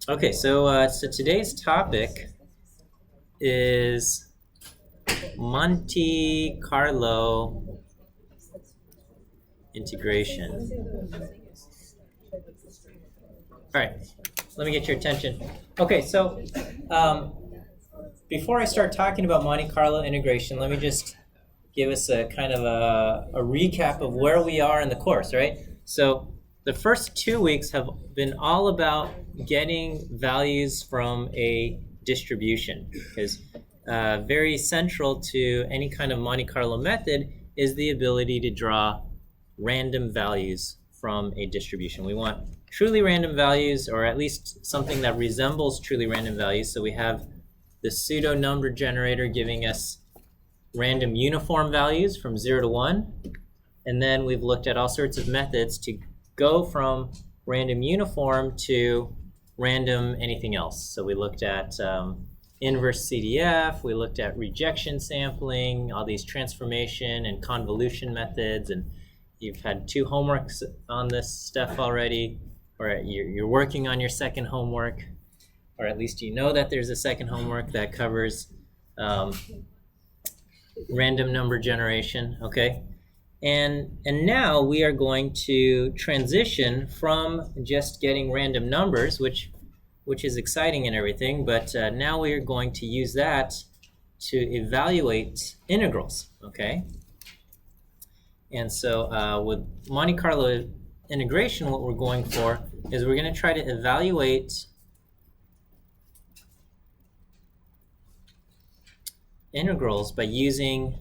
Okay, so today's topic is Monte Carlo integration. All right, let me get your attention. Okay, so um, before I start talking about Monte Carlo integration, let me just give us a kind of a recap of where we are in the course, right? So the first 2 weeks have been all about getting values from a distribution, because very central to any kind of Monte Carlo method is the ability to draw random values from a distribution. We want truly random values, or at least something that resembles truly random values. So we have the pseudo number generator giving us random uniform values from 0 to 1. And then we've looked at all sorts of methods to go from random uniform to random anything else. So we looked at inverse CDF, we looked at rejection sampling, all these transformation and convolution methods, and you've had 2 homeworks on this stuff already, or you're working on your second homework, or at least you know that there's a second homework that covers random number generation, okay? And now we are going to transition from just getting random numbers, which is exciting and everything, but now we are going to use that to evaluate integrals, okay? And so with Monte Carlo integration, what we're going for is we're going to try to evaluate integrals by using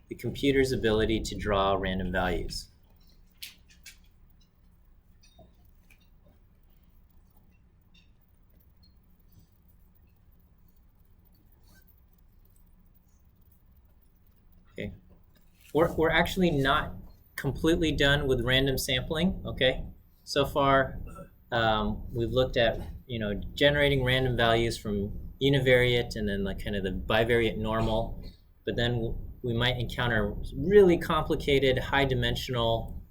the computer's ability to draw random values. Okay, we're actually not completely done with random sampling. Okay, so far we've looked at generating random values from univariate and then like kind of the bivariate normal, but then we might encounter really complicated high dimensional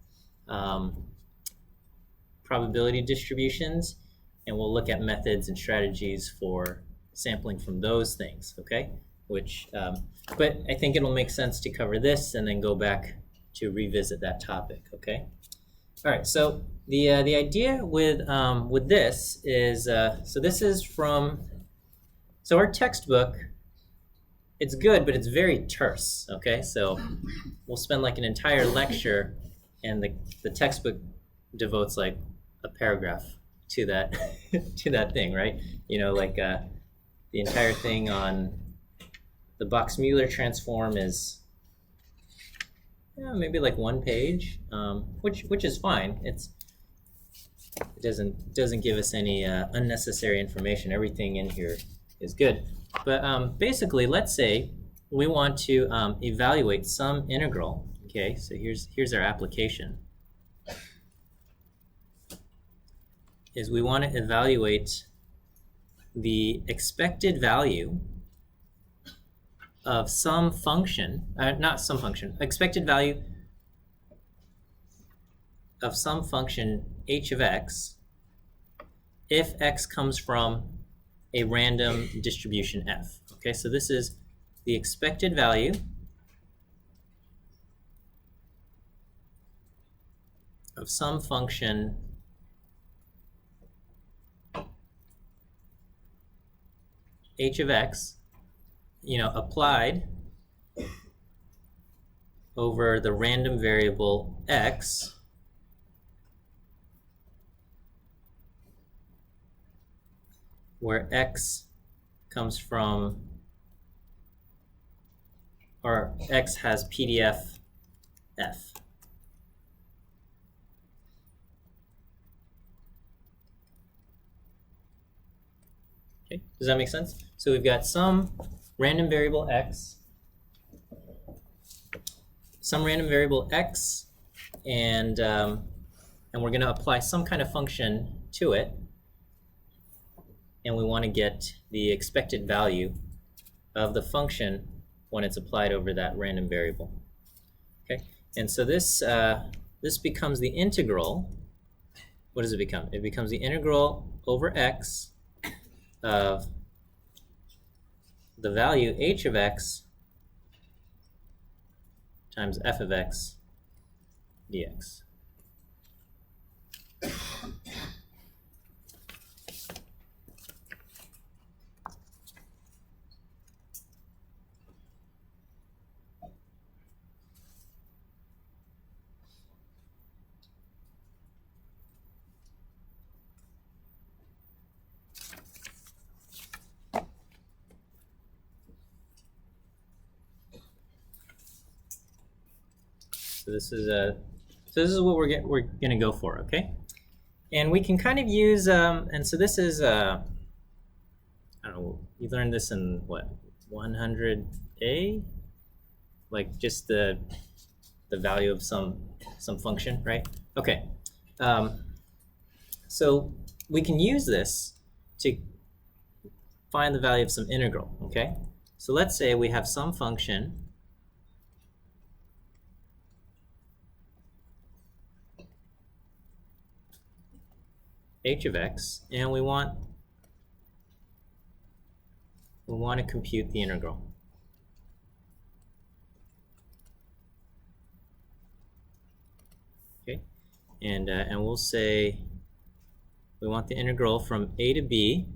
probability distributions, and we'll look at methods and strategies for sampling from those things, okay? But I think it'll make sense to cover this and then go back to revisit that topic, okay? All right, so the idea with this is, so this is from, so our textbook, it's good, but it's very terse, okay? So we'll spend like an entire lecture, and the textbook devotes like a paragraph to that to that thing, right? Like the entire thing on the Box-Mueller transform is maybe like 1 page, which is fine. It doesn't give us any unnecessary information. Everything in here is good. But basically, let's say we want to evaluate some integral. Okay, so here's our application. Is we want to evaluate the expected value of some function, not some function, expected value of some function h of x if x comes from a random distribution f. Okay, so this is the expected value of some function h of x, applied over the random variable x where x comes from, or x has PDF f. Okay, does that make sense? So we've got some random variable x, and we're going to apply some kind of function to it, and we want to get the expected value of the function when it's applied over that random variable. Okay, and so this becomes the integral what does it become? It becomes the integral over x of the value h of x times f of x dx. So this is what we're gonna go for, okay? And we can kind of use and so this is I don't know, you learned this in what, 100A, like just the value of some function, right? Okay, so we can use this to find the value of some integral, okay? So let's say we have some function h of x, and we want to compute the integral. Okay, and we'll say we want the integral from a to b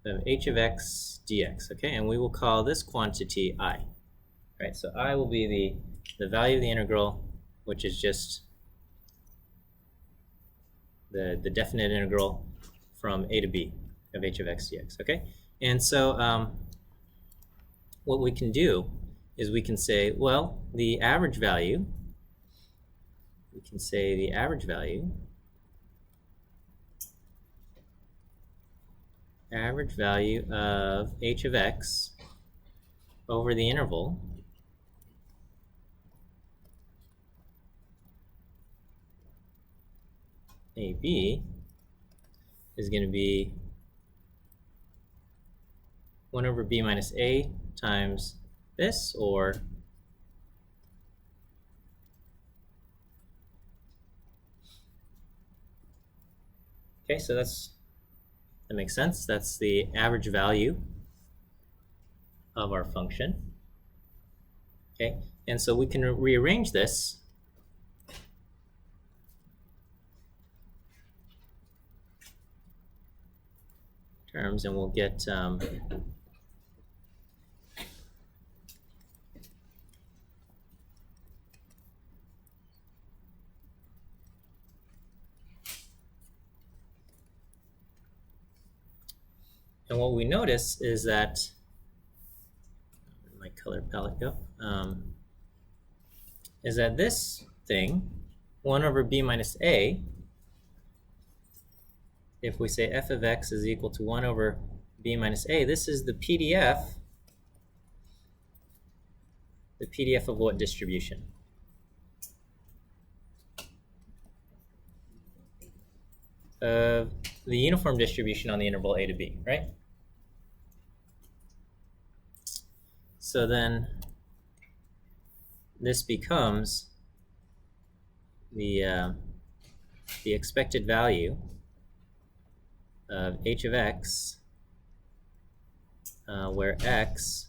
of h of x dx. Okay, and we will call this quantity I. Right, so I will be the value of the integral, which is just the definite integral from a to b of h of x dx, okay? And so what we can do is we can say, well, the average value, we can say the average value of h of x over the interval AB is going to be 1 over b minus a times this, or okay, so that makes sense. That's the average value of our function. Okay, and so we can rearrange this terms, and we'll get and what we notice is that, where did my color palette go? Is that this thing, 1 over b minus a, if we say f of x is equal to 1 over b minus a, this is the PDF of what distribution? Of the uniform distribution on the interval a to b, right? So then this becomes the expected value of h of x, where x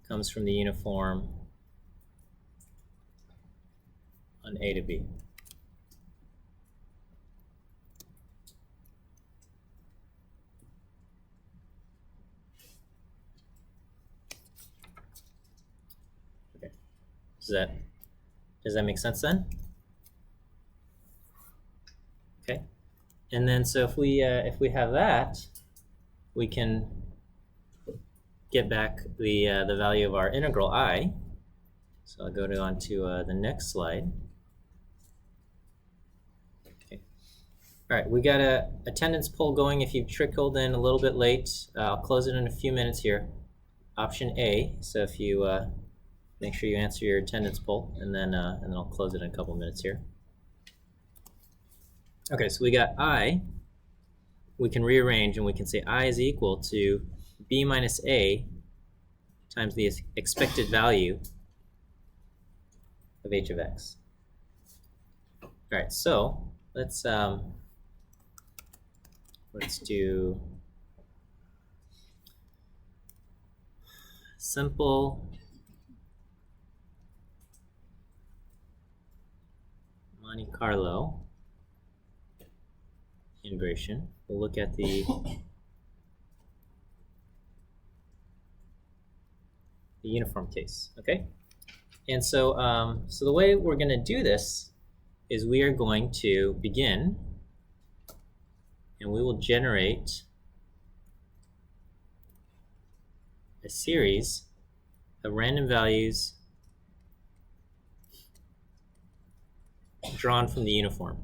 comes from the uniform on a to b. Okay, does that make sense then? Okay, and then so if we have that, we can get back the value of our integral I. So I'll go on to the next slide. Okay. All right, we got a attendance poll going. If you've trickled in a little bit late, I'll close it in a few minutes here. Option A. So if you make sure you answer your attendance poll, and then I'll close it in a couple minutes here. Okay, so we got I. We can rearrange, and we can say I is equal to b minus a times the expected value of h of x. All right, so let's do simple Monte Carlo integration. We'll look at the uniform case, okay? And so, so the way we're going to do this is we are going to begin, and we will generate a series of random values drawn from the uniform.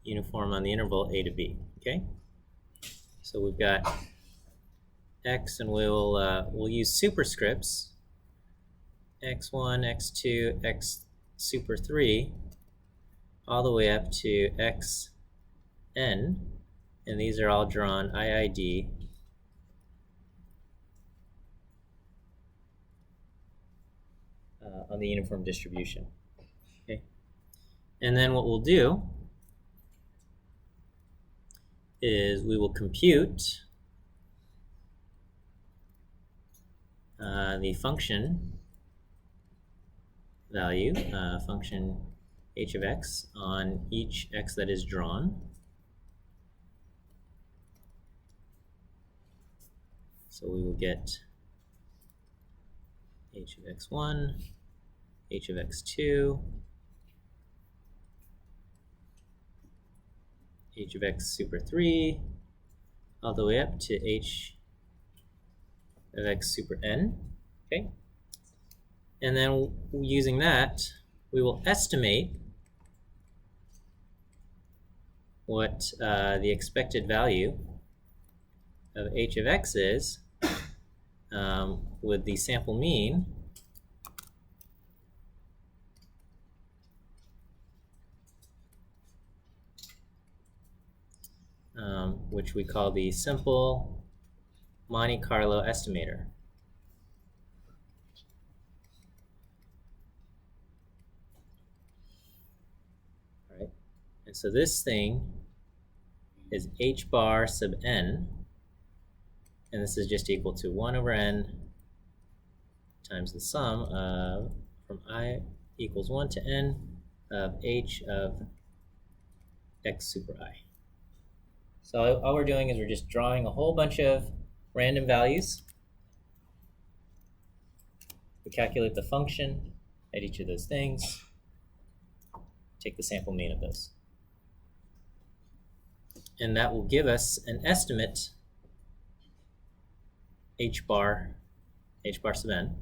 Uniform on the interval a to b, okay? So we've got x, and we'll use superscripts, x1, x2, x super 3, all the way up to xn, and these are all drawn IID on the uniform distribution, okay? And then what we'll do is we will compute the function value, function h of x on each x that is drawn. So we will get h of x1, h of x2, h of x super 3, all the way up to h of x super n, okay? And then using that, we will estimate what the expected value of h of x is with the sample mean which we call the simple Monte Carlo estimator. All right, and so this thing is h bar sub n, and this is just equal to 1 over n times the sum of from I equals 1 to n of h of x super I. So all we're doing is we're just drawing a whole bunch of random values. We calculate the function at each of those things, take the sample mean of those. And that will give us an estimate h bar sub n.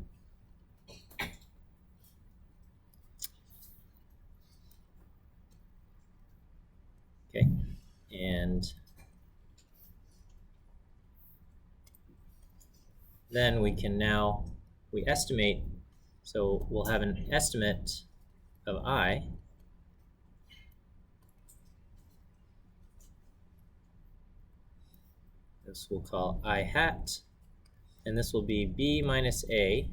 Okay, and then we estimate, so we'll have an estimate of I this we'll call I hat, and this will be b minus a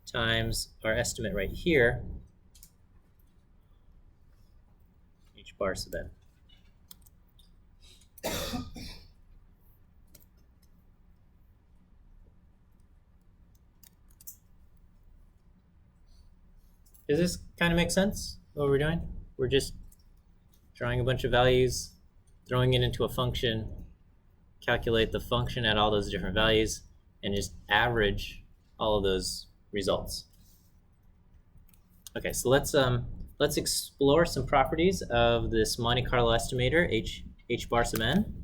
times our estimate right here, h bar sub n. Does this kind of make sense, what we're doing? We're just drawing a bunch of values, throwing it into a function, calculate the function at all those different values, and just average all of those results. Okay, so let's explore some properties of this Monte Carlo estimator, h bar sub n.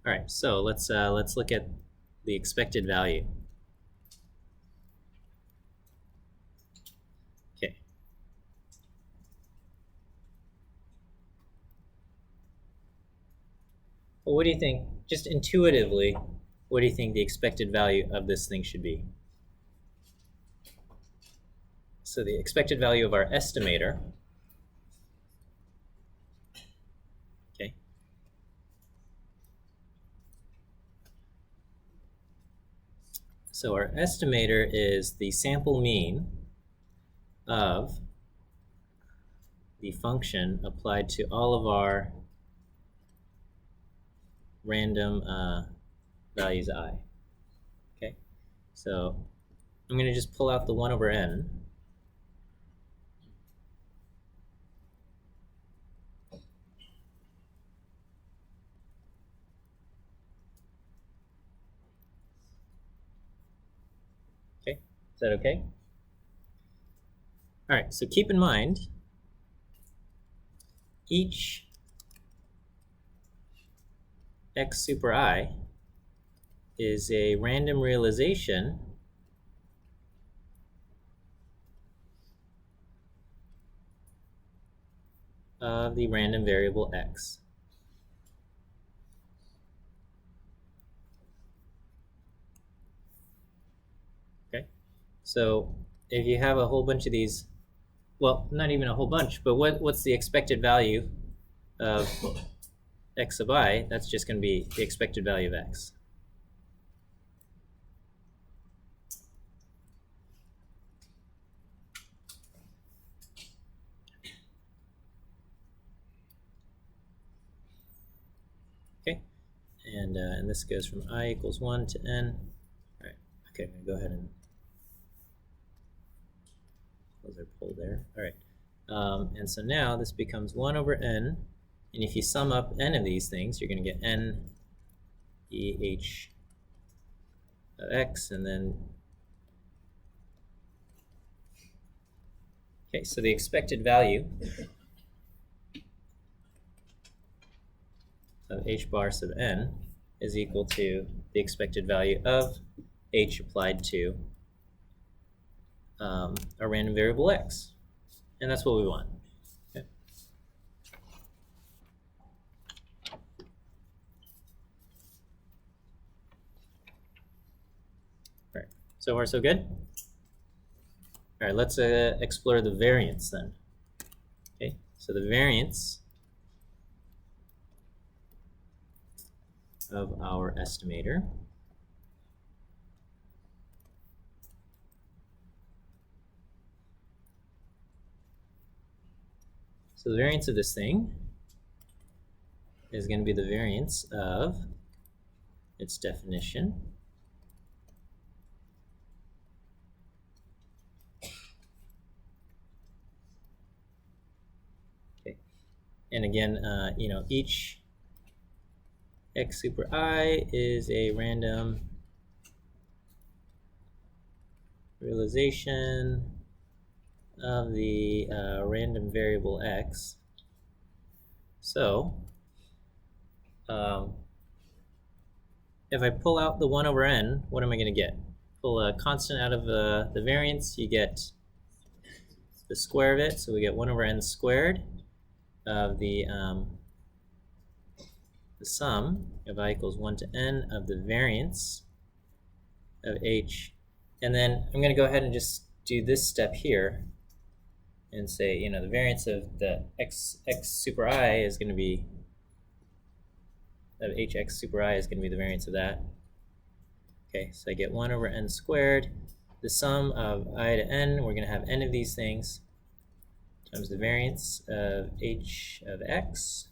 All right, so let's look at the expected value. Okay. Well, what do you think, just intuitively, what do you think the expected value of this thing should be? So the expected value of our estimator, okay, so our estimator is the sample mean of the function applied to all of our random values I. Okay, so I'm going to just pull out the 1 over n. Okay, is that okay? All right, so keep in mind, each x super I is a random realization of the random variable x. Okay, so if you have a whole bunch of these, well, not even a whole bunch, but what's the expected value of x of I? That's just going to be the expected value of x. Okay, and this goes from I equals 1 to n. All right, okay, I'm going to go ahead and close our poll there. All right, and so now this becomes 1 over n, and if you sum up n of these things, you're going to get n e h of x, and then, okay, so the expected value of h bar sub n is equal to the expected value of h applied to a random variable x, and that's what we want. Okay. All right, so far so good? All right, let's explore the variance then. Okay, so the variance of our estimator so the variance of this thing is going to be the variance of its definition okay, and again, you know, each x super I is a random realization of the random variable x. So if I pull out the 1 over n, what am I going to get? Pull a constant out of the variance, you get the square of it, so we get 1 over n squared of the sum of I equals 1 to n of the variance of h. And then I'm going to go ahead and just do this step here and say, you know, the variance of the x super I is going to be, of hx super I is going to be the variance of that. Okay, so I get 1 over n squared. The sum of I to n, we're going to have n of these things, times the variance of h of x.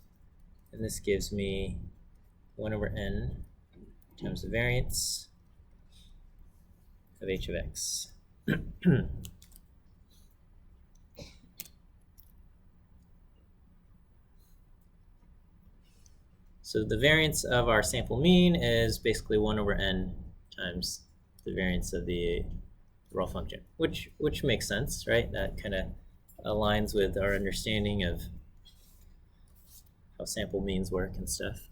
And this gives me 1 over n times the variance of h of x. So the variance of our sample mean is basically 1 over n times the variance of the raw function, which makes sense, right? That kind of aligns with our understanding of how sample means work and stuff.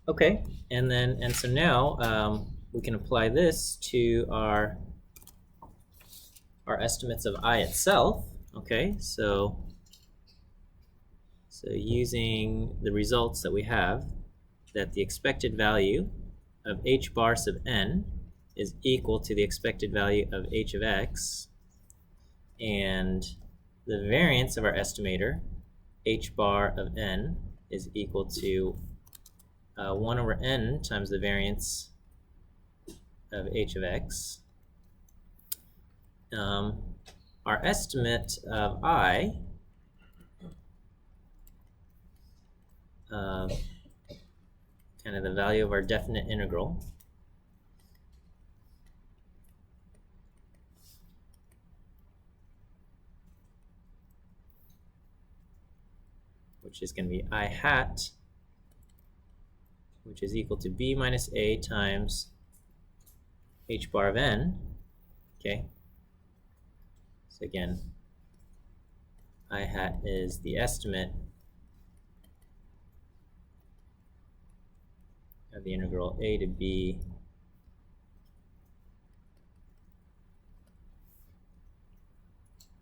Okay, and so now we can apply this to our estimates of I itself. Okay, so using the results that we have, that the expected value of h bar sub n is equal to the expected value of h of x, and the variance of our estimator, h bar of n, is equal to 1 over n times the variance of h of x. Our estimate of I, kind of the value of our definite integral, which is going to be I hat, which is equal to b minus a times h bar of n. Okay. So again, I hat is the estimate of the integral a to b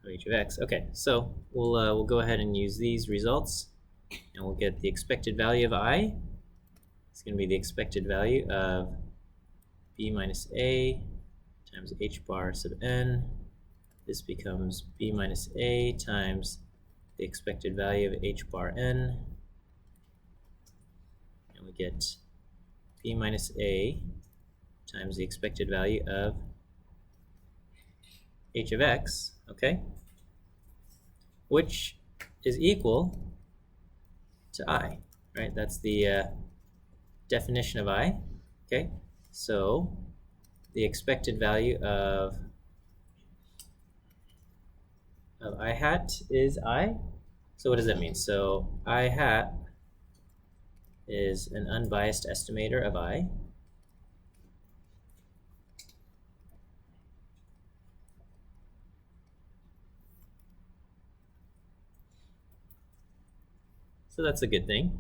of h of x. Okay, so we'll go ahead and use these results, and we'll get the expected value of I. It's going to be the expected value of b minus a times h bar sub n. This becomes b minus a times the expected value of h bar n, and we get b minus a times the expected value of h of x, okay, which is equal to I, right? That's the definition of I, okay? So the expected value of I hat is I. So what does that mean? So I hat is an unbiased estimator of I. So that's a good thing.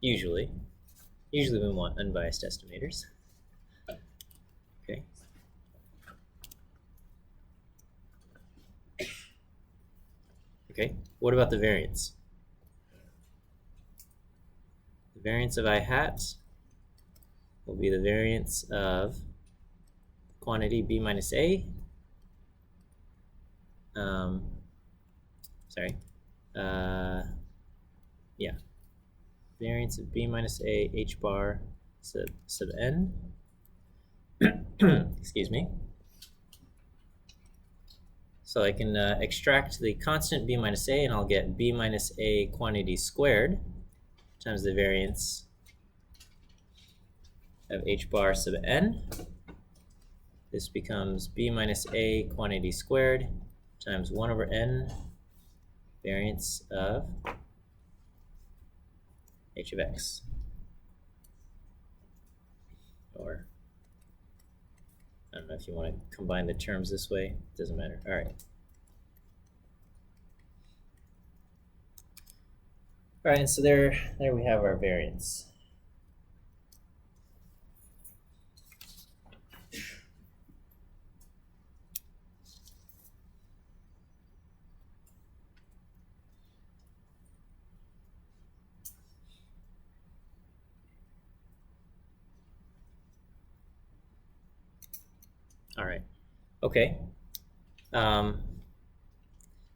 Usually we want unbiased estimators. Okay. Okay, what about the variance? The variance of I hat will be the variance of quantity b minus a. Yeah. Variance of b minus a h bar sub n. Excuse me. So I can extract the constant b minus a, and I'll get b minus a quantity squared times the variance of h bar sub n. This becomes b minus a quantity squared times 1 over n variance of h of x. Or, I don't know if you want to combine the terms this way. It doesn't matter. All right. All right, and so there we have our variance. All right. Okay.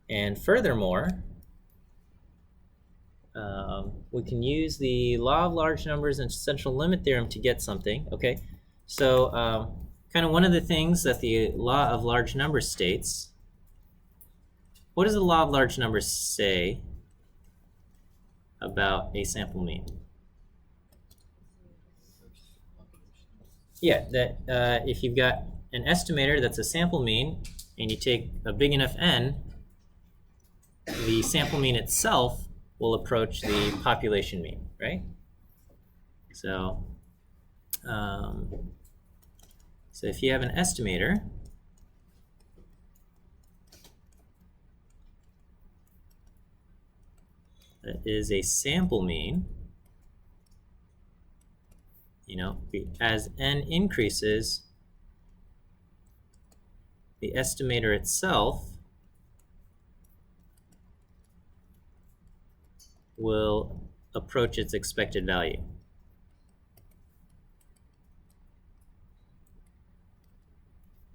And furthermore, we can use the law of large numbers and central limit theorem to get something. Okay. So kind of one of the things that the law of large numbers states. What does the law of large numbers say about a sample mean? Yeah, that if you've got an estimator that's a sample mean, and you take a big enough n, the sample mean itself will approach the population mean, right? So, so if you have an estimator that is a sample mean, you know, as n increases, the estimator itself will approach its expected value.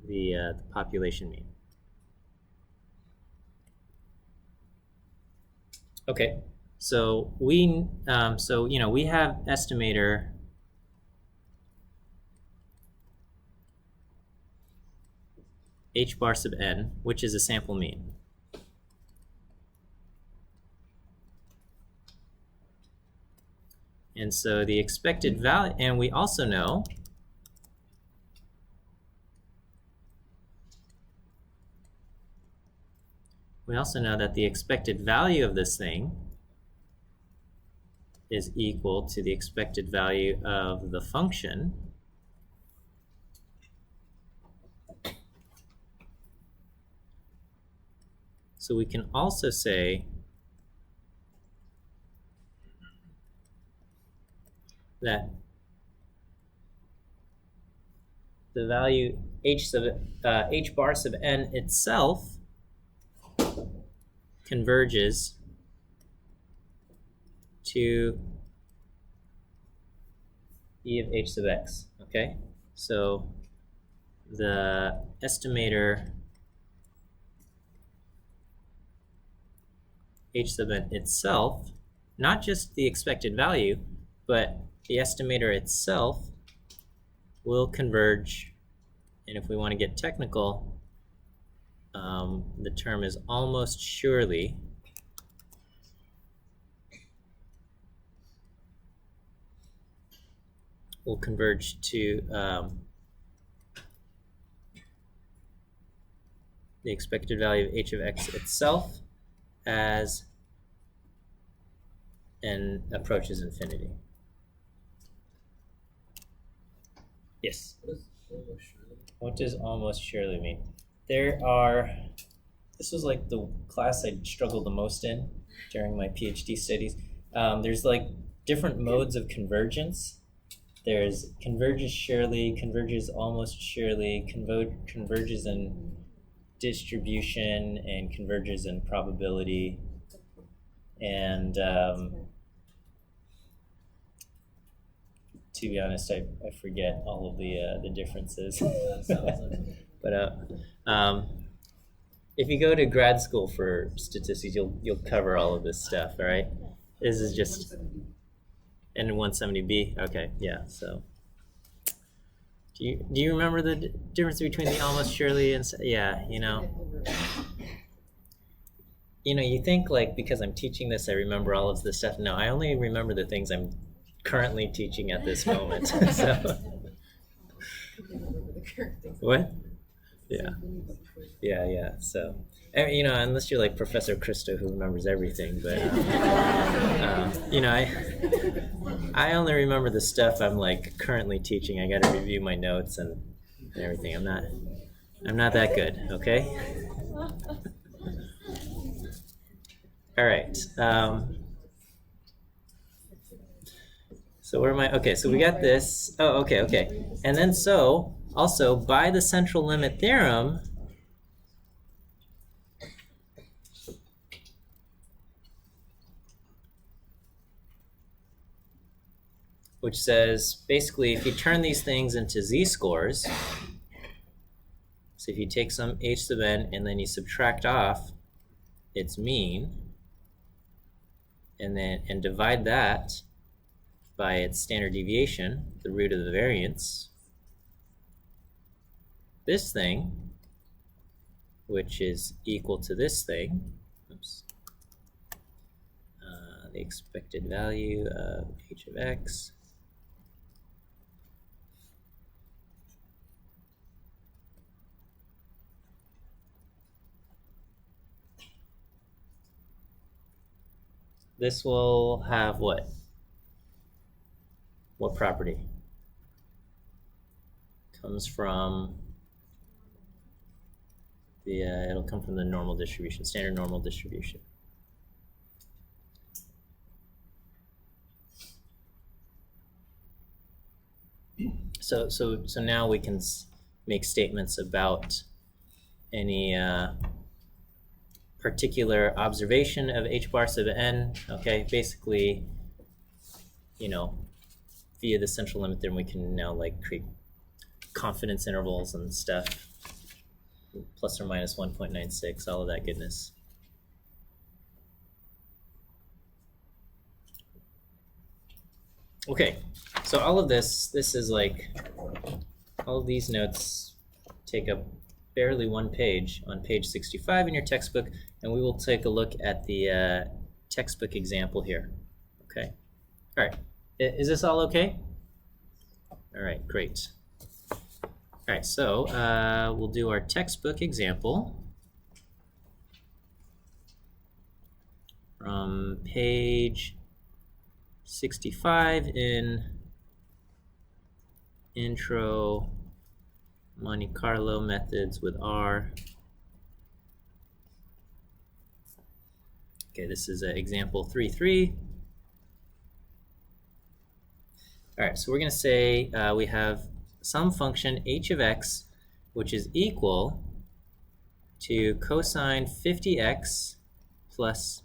The population mean. Okay, so we have estimator h bar sub n, which is a sample mean. And so the expected value, and we also know that the expected value of this thing is equal to the expected value of the function so we can also say that the value h bar sub n itself converges to e of h sub x. Okay, so the estimator h sub n itself, not just the expected value, but the estimator itself will converge, and if we want to get technical, the term is almost surely will converge to the expected value of h of x itself as n approaches infinity. Yes? What does almost surely mean? This was like the class I struggled the most in during my PhD studies. There's like different modes of convergence. There's converges surely, converges almost surely, converges in distribution, and converges in probability. And to be honest, I forget all of the differences. But if you go to grad school for statistics, you'll cover all of this stuff. All right, this is just N170B. Okay, yeah. So, do you remember the difference between the almost surely and yeah? You think like because I'm teaching this, I remember all of this stuff. No, I only remember the things I'm currently teaching at this moment. So, what? Yeah. So, unless you're like Professor Christo who remembers everything, but I only remember the stuff I'm like currently teaching. I got to review my notes and everything. I'm not that good. Okay. All right. So where am I? Okay. So we got this. Oh, okay. And then so also by the central limit theorem, which says basically if you turn these things into z-scores, so if you take some h sub n and then you subtract off its mean and divide that by its standard deviation, the root of the variance, this thing, which is equal to this thing, the expected value of h of x this will have what? What property? Comes from it'll come from the normal distribution, standard normal distribution. So now we can make statements about any particular observation of h bar sub n. Okay, basically you know, via the central limit theorem, we can now like create confidence intervals and stuff, plus or minus 1.96, all of that goodness. Okay, so all of this is like, all of these notes take up barely one page on page 65 in your textbook, and we will take a look at the textbook example here. Okay, all right, is this all okay? All right, great. All right, so we'll do our textbook example from page 65 in Intro Monte Carlo Methods with R. Okay, this is example 3.3. All right, so we're going to say we have some function h of x, which is equal to cosine 50x plus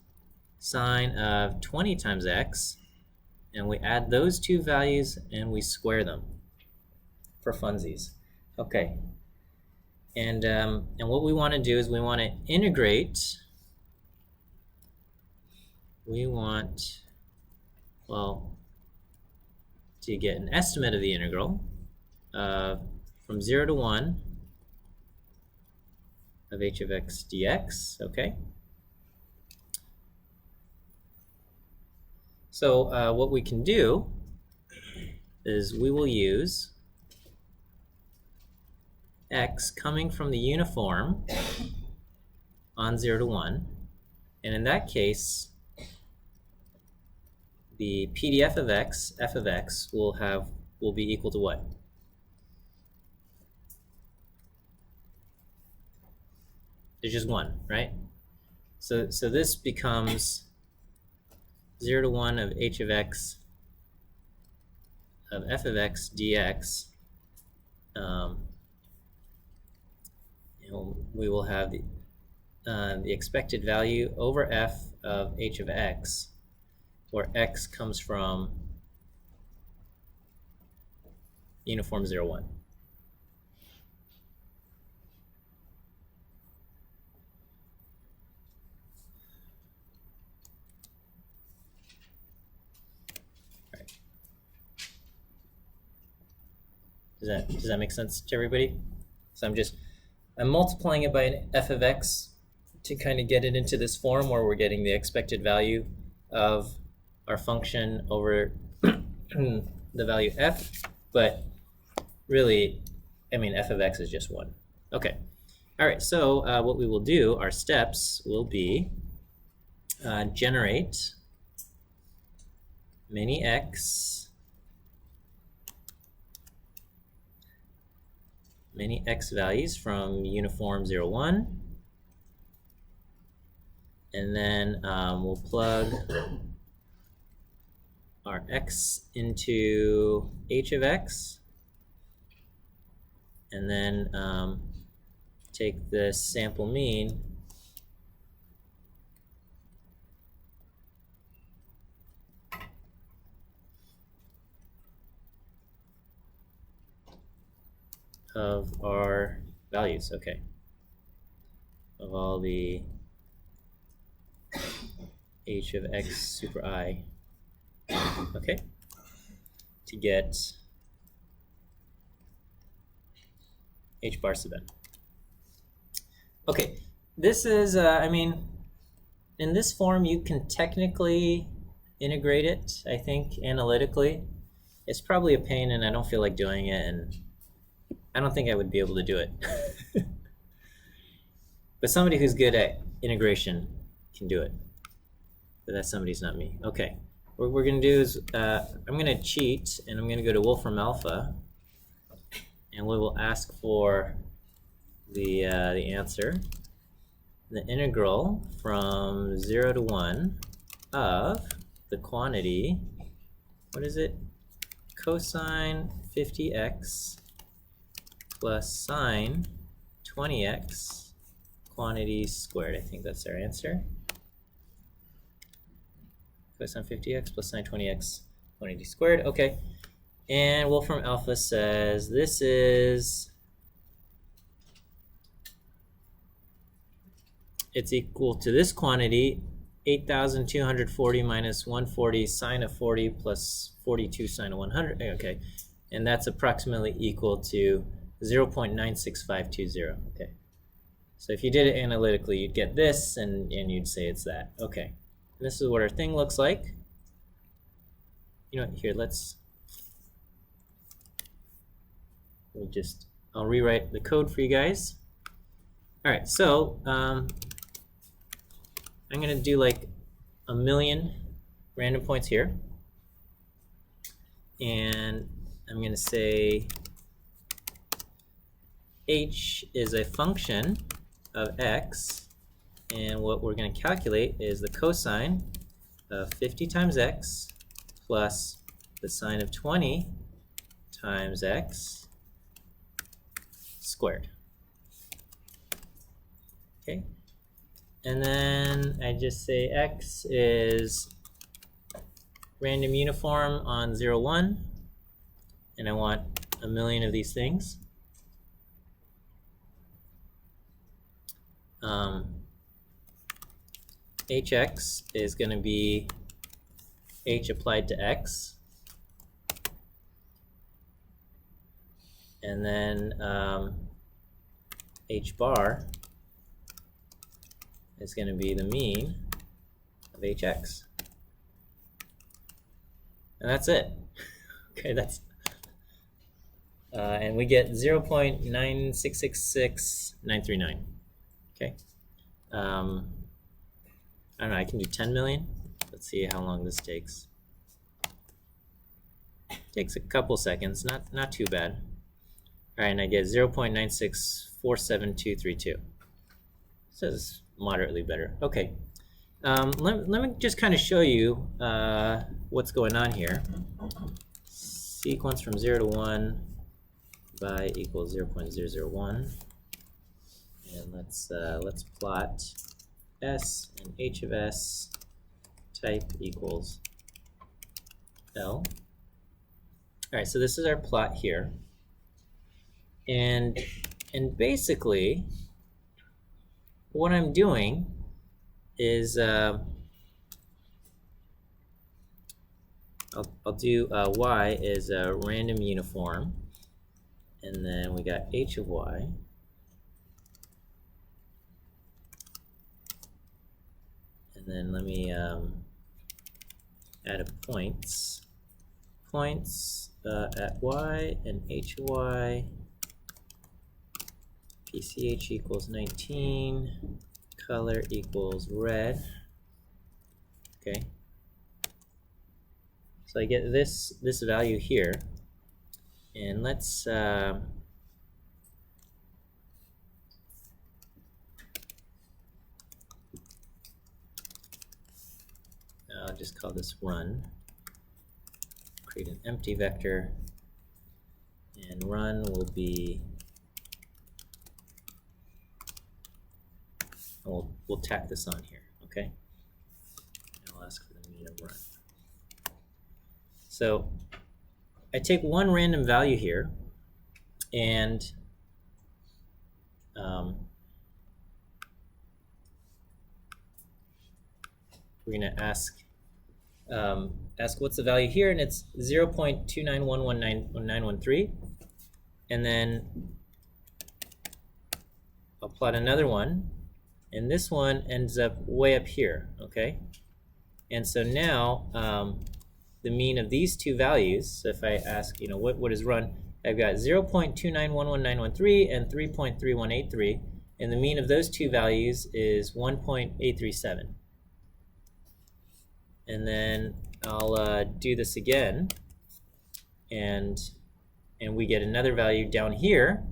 sine of 20 times x, and we add those two values and we square them for funsies. Okay, and what we want to do is we want to integrate. We want, well, to get an estimate of the integral from 0 to 1 of h of x dx, okay? So what we can do is we will use x coming from the uniform on 0 to 1, and in that case, the PDF of x, f of x, will be equal to what? There's just one, right? So this becomes 0 to 1 of h of x of f of x dx. We will have the expected value over f of h of x, where x comes from uniform 0, 1. Does that make sense to everybody? So I'm multiplying it by an f of x to kind of get it into this form where we're getting the expected value of our function over the value f, but really, I mean, f of x is just 1. Okay. All right, so what we will do, our steps will be generate many x values from uniform 0, 1, and then we'll plug our x into h of x, and then take the sample mean of our values, okay, of all the h of x super I, okay, to get h bar sub n. Okay, this is, I mean, in this form you can technically integrate it, I think, analytically. It's probably a pain and I don't feel like doing it, and I don't think I would be able to do it. But somebody who's good at integration can do it. But that somebody's not me. Okay, what we're going to do is I'm going to cheat, and I'm going to go to Wolfram Alpha, and we will ask for the answer. The integral from 0 to 1 of the quantity, what is it? Cosine 50x plus sine 20x quantity squared. I think that's our answer. Cosine 50x plus sine 20x. 20t squared. Okay. And Wolfram Alpha says this is, it's equal to this quantity, 8,240 minus 140 sine of 40 plus 42 sine of 100. Okay. And that's approximately equal to 0.96520. Okay. So if you did it analytically, you'd get this, and you'd say it's that. Okay. And this is what our thing looks like. You know, here, I'll rewrite the code for you guys. All right, so I'm gonna do like 1,000,000 random points here. And I'm gonna say h is a function of x, and what we're gonna calculate is the cosine of 50 times x plus the sine of 20 times x squared. Okay, and then I just say x is random uniform on 0, 1, and I want 1,000,000 of these things. Hx is going to be h applied to x, and then h bar is going to be the mean of hx, and that's it. Okay, that's and we get 0.9666939. Okay, I don't know, I can do 10 million. Let's see how long this takes. Takes a couple seconds, not too bad. All right, and I get 0.9647232. So this is moderately better. Okay, let me just kind of show you what's going on here. Sequence from 0 to 1 by equals 0.001, and let's plot s and h of s type equals L. All right, so this is our plot here, and basically what I'm doing is I'll do y is a random uniform, and then we got h of y, and then let me add a points at y and h of y. PCH equals 19, color equals red. Okay, so I get this value here, and let's I'll just call this run. Create an empty vector, and run will be, we'll tack this on here, okay? I'll ask for the mean of run. So I take one random value here, and we're going to ask what's the value here, and it's 0.2911913, and then I'll plot another one, and this one ends up way up here, okay? And so now the mean of these two values, so if I ask, you know, what is run, I've got 0.2911913 and 3.3183, and the mean of those two values is 1.837. And then I'll do this again, and we get another value down here,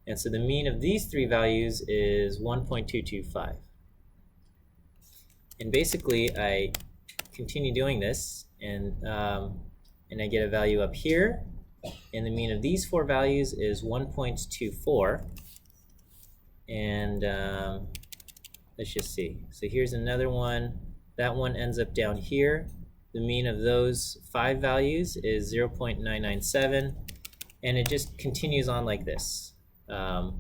and so the mean of these three values is 1.225. And basically I continue doing this, and I get a value up here, and the mean of these four values is 1.24. And let's just see. So here's another one. That one ends up down here, the mean of those 5 values is 0.997, and it just continues on like this. I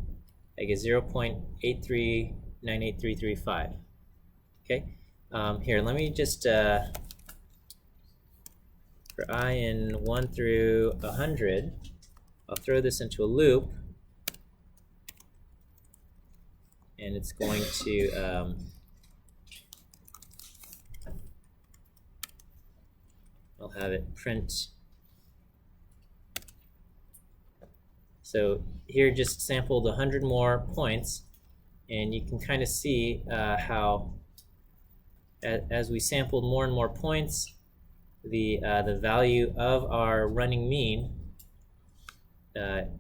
get 0.8398335. Okay. Here, let me just for I in 1 through 100, I'll throw this into a loop, and it's going to I'll have it print. So here just sampled 100 more points, and you can kind of see how as we sampled more and more points, the value of our running mean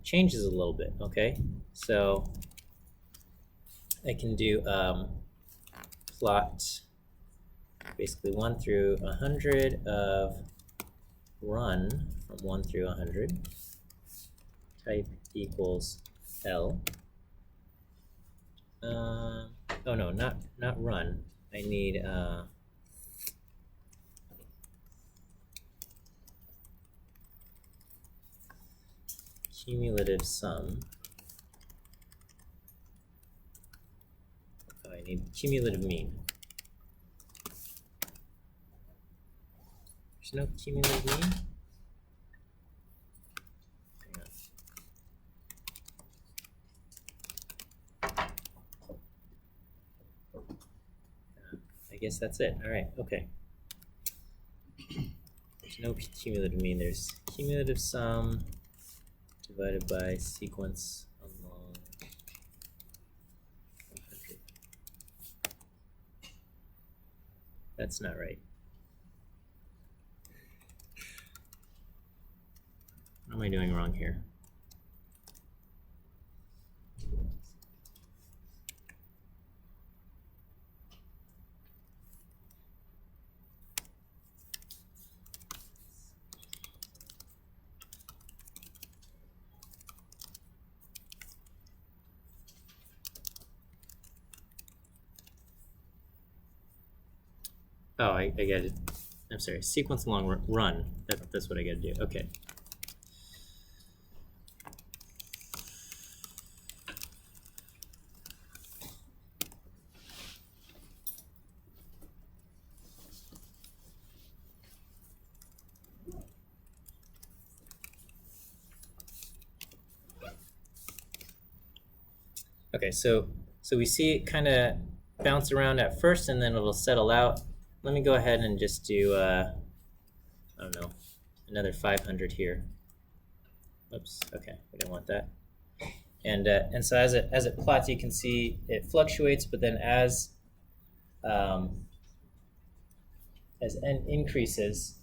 changes a little bit. Okay, so I can do plot basically 1 through 100 of run from 1 through 100, type equals L. Oh no, not run. I need cumulative sum. Oh, I need cumulative mean. There's no cumulative mean? Hang on. I guess that's it. All right, okay. There's no cumulative mean. There's cumulative sum divided by sequence along 100. That's not right. What am I doing wrong here? Oh, I got it. I'm sorry. Sequence along run. That's what I got to do. Okay. Okay, so we see it kind of bounce around at first, and then it'll settle out. Let me go ahead and just do, I don't know, another 500 here. Oops, okay, we don't want that. And so as it plots, you can see it fluctuates, but then as n increases,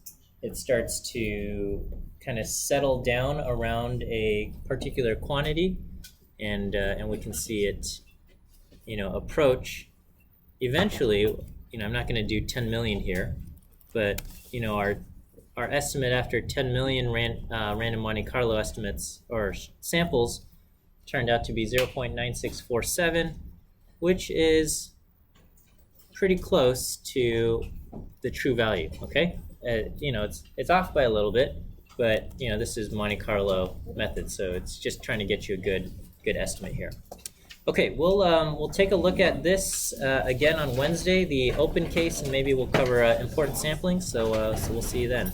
it starts to kind of settle down around a particular quantity, and we can see it, approach eventually. I'm not going to do 10 million here, but our estimate after 10 million random Monte Carlo estimates or samples turned out to be 0.9647, which is pretty close to the true value. Okay, it's off by a little bit, but this is Monte Carlo method, so it's just trying to get you a good estimate here. Okay, we'll take a look at this again on Wednesday, the open case, and maybe we'll cover important sampling. So we'll see you then.